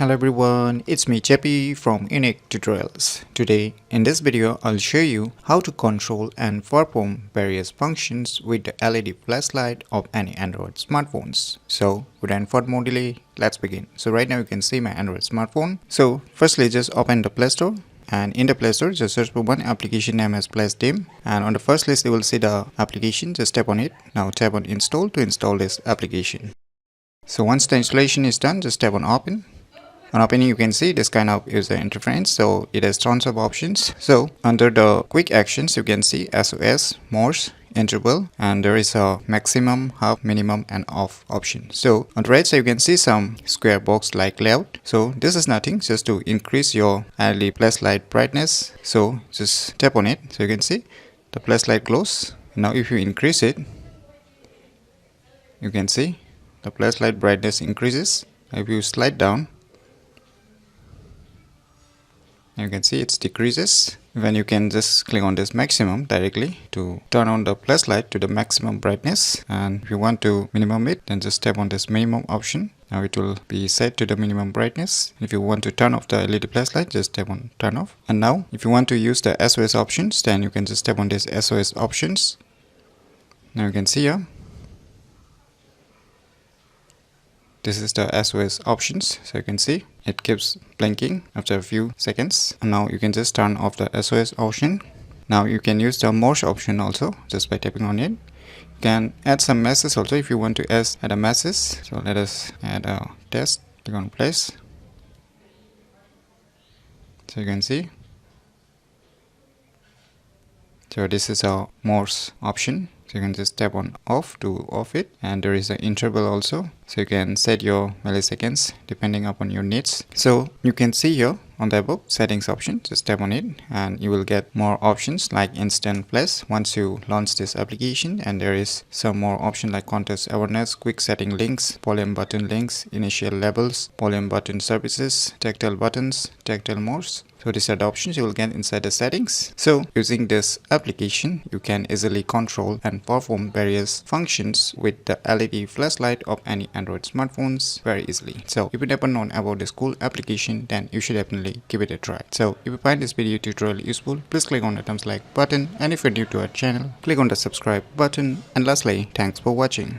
Hello everyone, it's me JP from UniqueTutorials. Today in this video I'll show you how to control and perform various functions with the LED flashlight of any Android smartphones. So without further more delay, let's begin. So right now you can see my Android smartphone. So firstly just open the Play Store. And in the Play Store, just search for one application name as FlashDim. And on the first list, you will see the application. Just tap on it. Now tap on Install to install this application. So once the installation is done, just tap on Open. On opening, you can see this kind of user interface. So it has tons of options. So under the quick actions, you can see SOS, Morse, interval, and there is a maximum, half, minimum, and off option. So on the right side, you can see some square box like layout. So this is nothing, just to increase your LED flashlight brightness. So just tap on it. So you can see the flashlight glows. Now if you increase it, you can see the flashlight brightness increases. If you slide down, you can see it decreases. When you can just click on this maximum directly to turn on the flashlight to the maximum brightness. And if you want to minimum it, then just tap on this minimum option. Now it will be set to the minimum brightness. If you want to turn off the LED flashlight, just tap on turn off. And now if you want to use the SOS options, then you can just tap on this SOS options. Now you can see here, this is the SOS options. So you can see it keeps blinking after a few seconds. And now you can just turn off the SOS option. Now you can use the Morse option also just by tapping on it. You can add some messages also if you want to add a message. So let us add a test. Click on place. So you can see. So this is a Morse option. So you can just tap on off to off it, and there is an interval also, so you can set your milliseconds depending upon your needs. So you can see here on the above settings option, just tap on it and you will get more options like instant flash once you launch this application, and there is some more option like context awareness, quick setting links, volume button links, initial levels, volume button services, tactile buttons, tactile modes. So these are the options you will get inside the settings. So using this application, you can easily control and perform various functions with the LED flashlight of any Android smartphones very easily. So if you never known about this cool application, then you should definitely give it a try. So if you find this video tutorial useful, please click on the thumbs like button, and if you're new to our channel, click on the subscribe button. And lastly, thanks for watching.